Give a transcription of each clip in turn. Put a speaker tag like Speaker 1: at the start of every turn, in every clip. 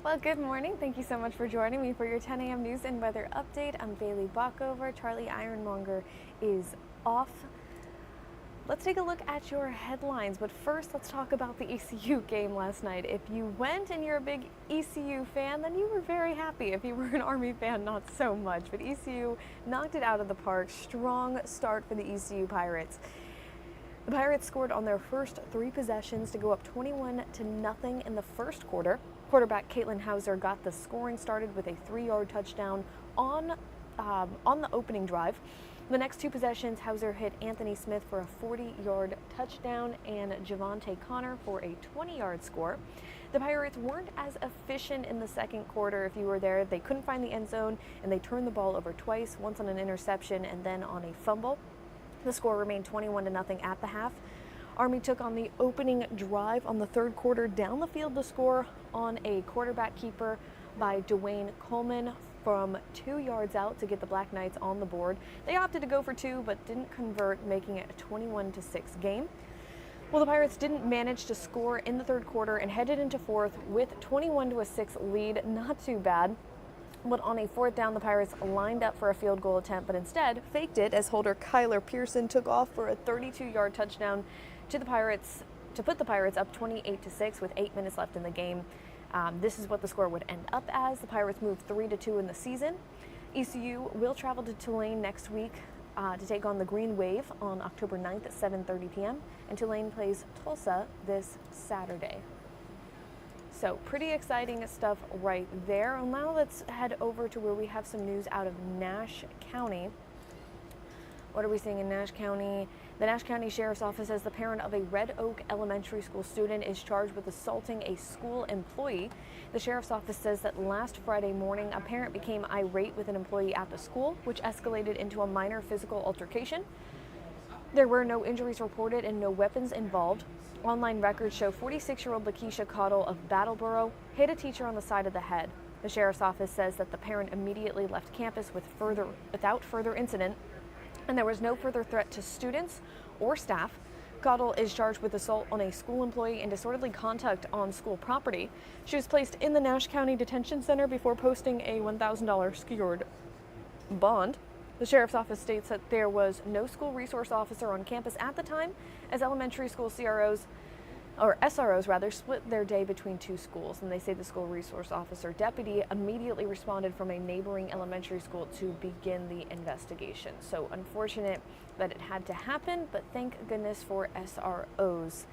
Speaker 1: Well, good morning. Thank you so much for joining me for your 10 a.m. news and weather update. I'm Baileigh Bockover. Charlie Ironmonger is off. Let's take a look at your headlines, but first let's talk about the ECU game last night. If you went and you're a big ECU fan, then you were very happy. If you were an Army fan, not so much, but ECU knocked it out of the park. Strong start for the ECU Pirates. The Pirates scored on their first 3 possessions to go up 21-0 in the first quarter. Quarterback Caitlin Hauser got the scoring started with a 3-yard touchdown on the opening drive. The next 2 possessions, Hauser hit Anthony Smith for a 40-yard touchdown and Javante Connor for a 20-yard score. The Pirates weren't as efficient in the second quarter. If you were there, they couldn't find the end zone and they turned the ball over twice, once on an interception and then on a fumble. The score remained 21-0 at the half. Army took on the opening drive on the third quarter down the field to score on a quarterback keeper by Dwayne Coleman from 2 yards out to get the Black Knights on the board. They opted to go for 2 but didn't convert, making it a 21-6 game. Well, the Pirates didn't manage to score in the third quarter and headed into fourth with 21-6 lead. Not too bad. But on a fourth down, the Pirates lined up for a field goal attempt, but instead faked it as holder Kyler Pearson took off for a 32-yard touchdown to the Pirates to put the Pirates up 28-6 with 8 minutes left in the game. This is what the score would end up as. The Pirates moved 3-2 in the season. ECU will travel to Tulane next week to take on the Green Wave on October 9th at 7:30 p.m. and Tulane plays Tulsa this Saturday. So pretty exciting stuff right there. Well, now let's head over to where we have some news out of Nash County. What are we seeing in Nash County? The Nash County Sheriff's Office says the parent of a Red Oak Elementary School student is charged with assaulting a school employee. The Sheriff's Office says that last Friday morning, a parent became irate with an employee at the school, which escalated into a minor physical altercation. There were no injuries reported and no weapons involved. Online records show 46-year-old Lakeisha Cottle of Battleboro hit a teacher on the side of the head. The Sheriff's Office says that the parent immediately left campus without further incident, and there was no further threat to students or staff. Cottle is charged with assault on a school employee and disorderly conduct on school property. She was placed in the Nash County Detention Center before posting a $1,000 secured bond. The Sheriff's Office states that there was no school resource officer on campus at the time, as elementary school SROs split their day between 2 schools, and they say the school resource officer deputy immediately responded from a neighboring elementary school to begin the investigation. So unfortunate that it had to happen, but thank goodness for SROs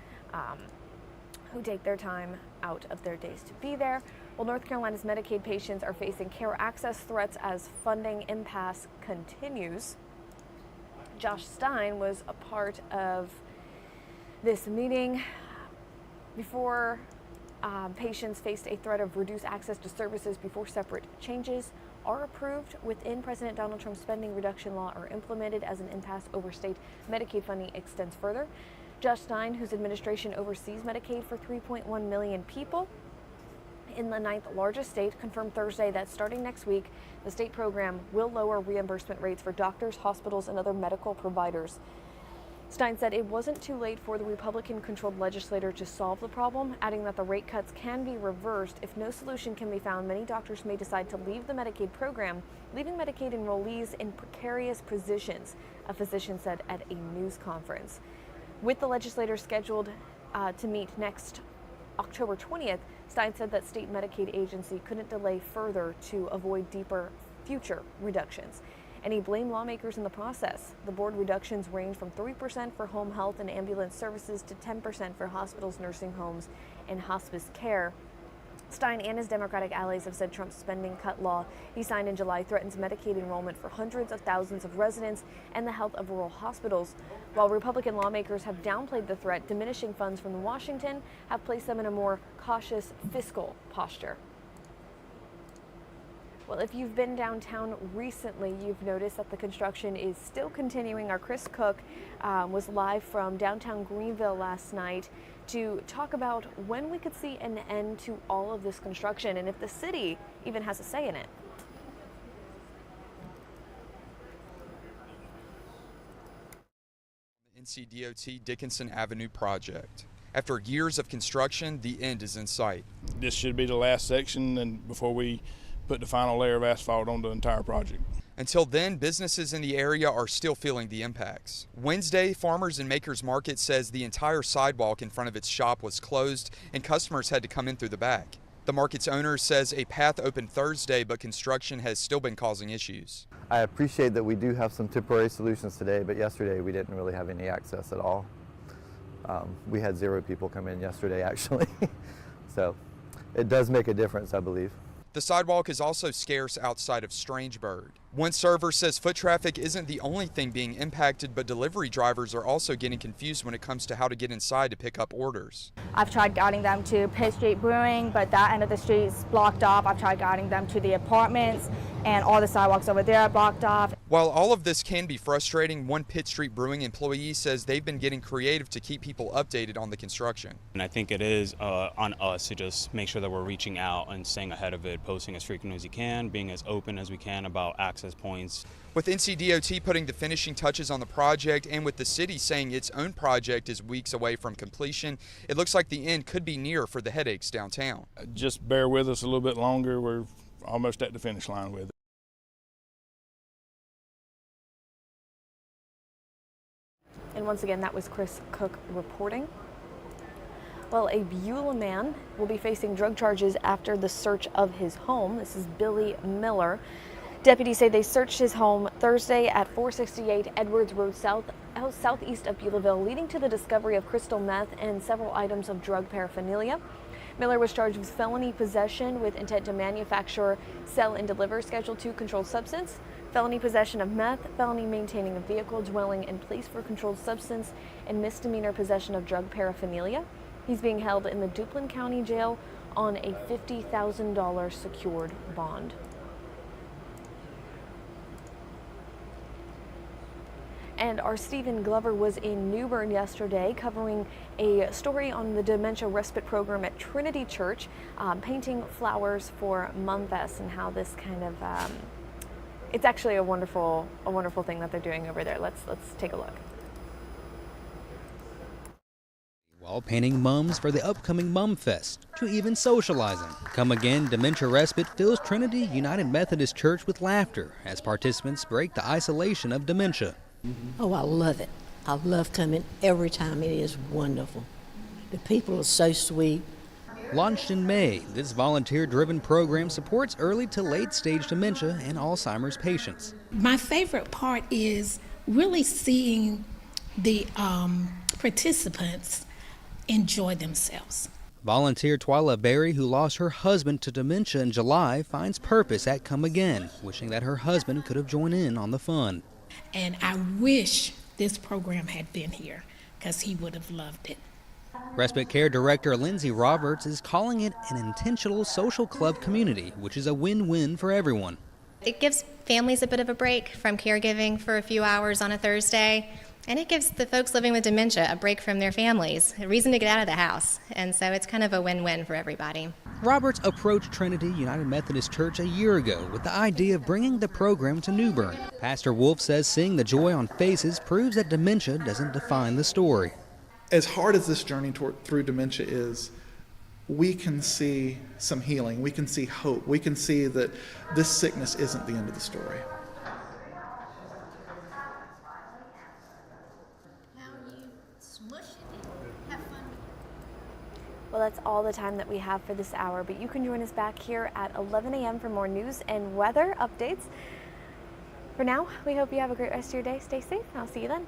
Speaker 1: who take their time out of their days to be there. Well, North Carolina's Medicaid patients are facing care access threats as funding impasse continues. Josh Stein was a part of this meeting before patients faced a threat of reduced access to services before separate changes are approved within President Donald Trump's spending reduction law or implemented as an impasse over state Medicaid funding extends further. Josh Stein, whose administration oversees Medicaid for 3.1 million people in the 9th largest state, confirmed Thursday that starting next week, the state program will lower reimbursement rates for doctors, hospitals, and other medical providers. Stein said it wasn't too late for the Republican-controlled legislature to solve the problem, adding that the rate cuts can be reversed. If no solution can be found, many doctors may decide to leave the Medicaid program, leaving Medicaid enrollees in precarious positions, a physician said at a news conference. With the legislature scheduled to meet next October 20th, Stein said that state Medicaid agency couldn't delay further to avoid deeper future reductions. And he blamed lawmakers in the process. The board reductions range from 3% for home health and ambulance services to 10% for hospitals, nursing homes, and hospice care. Stein and his Democratic allies have said Trump's spending cut law he signed in July threatens Medicaid enrollment for hundreds of thousands of residents and the health of rural hospitals. While Republican lawmakers have downplayed the threat, diminishing funds from Washington have placed them in a more cautious fiscal posture. Well, if you've been downtown recently, you've noticed that the construction is still continuing. Our Chris Cook was live from downtown Greenville last night to talk about when we could see an end to all of this construction and if the city even has a say in it.
Speaker 2: NCDOT Dickinson Avenue project. After years of construction, the end is in sight.
Speaker 3: This should be the last section and before we put the final layer of asphalt on the entire project.
Speaker 2: Until then, businesses in the area are still feeling the impacts. Wednesday, Farmers and Makers Market says the entire sidewalk in front of its shop was closed and customers had to come in through the back. The market's owner says a path opened Thursday, but construction has still been causing issues.
Speaker 4: I appreciate that we do have some temporary solutions today, but yesterday we didn't really have any access at all. We had 0 people come in yesterday, actually. So it does make a difference, I believe.
Speaker 2: The sidewalk is also scarce outside of Strangeburg. One server says foot traffic isn't the only thing being impacted, but delivery drivers are also getting confused when it comes to how to get inside to pick up orders.
Speaker 5: I've tried guiding them to Pitt Street Brewing, but that end of the street is blocked off. I've tried guiding them to the apartments, and all the sidewalks over there are blocked off.
Speaker 2: While all of this can be frustrating, one Pitt Street Brewing employee says they've been getting creative to keep people updated on the construction.
Speaker 6: And I think it is on us to just make sure that we're reaching out and staying ahead of it, posting as frequently as you can, being as open as we can about access points.
Speaker 2: With NCDOT putting the finishing touches on the project and with the city saying its own project is weeks away from completion, it looks like the end could be near for the headaches downtown.
Speaker 3: Just bear with us a little bit longer. We're almost at the finish line with it.
Speaker 1: And once again, that was Chris Cook reporting. Well, a Beulah man will be facing drug charges after the search of his home. This is Billy Miller. Deputies say they searched his home Thursday at 468 Edwards Road southeast of Beulahville, leading to the discovery of crystal meth and several items of drug paraphernalia. Miller was charged with felony possession with intent to manufacture, sell, and deliver Schedule II controlled substance, felony possession of meth, felony maintaining a vehicle dwelling in place for controlled substance, and misdemeanor possession of drug paraphernalia. He's being held in the Duplin County Jail on a $50,000 secured bond. And our Stephen Glover was in New Bern yesterday covering a story on the dementia respite program at Trinity Church, painting flowers for Mumfest, and how this kind of, it's actually a wonderful thing that they're doing over there. Let's take a look.
Speaker 7: While painting mums for the upcoming Mumfest, to even socializing. Come Again Dementia Respite fills Trinity United Methodist Church with laughter as participants break the isolation of dementia.
Speaker 8: Oh, I love it. I love coming every time. It is wonderful. The people are so sweet.
Speaker 7: Launched in May, this volunteer-driven program supports early to late-stage dementia and Alzheimer's patients.
Speaker 9: My favorite part is really seeing the participants enjoy themselves.
Speaker 7: Volunteer Twyla Berry, who lost her husband to dementia in July, finds purpose at Come Again, wishing that her husband could have joined in on the fun.
Speaker 9: And I wish this program had been here because he would have loved it.
Speaker 7: Respite Care Director Lindsay Roberts is calling it an intentional social club community, which is a win-win for everyone.
Speaker 10: It gives families a bit of a break from caregiving for a few hours on a Thursday, and it gives the folks living with dementia a break from their families, a reason to get out of the house. And so it's kind of a win-win for everybody.
Speaker 7: Roberts approached Trinity United Methodist Church a year ago with the idea of bringing the program to New Bern. Pastor Wolf says seeing the joy on faces proves that dementia doesn't define the story.
Speaker 11: As hard as this journey through dementia is, we can see some healing. We can see hope. We can see that this sickness isn't the end of the story.
Speaker 1: Well, that's all the time that we have for this hour, but you can join us back here at 11 a.m. for more news and weather updates. For now, we hope you have a great rest of your day. Stay safe, and I'll see you then.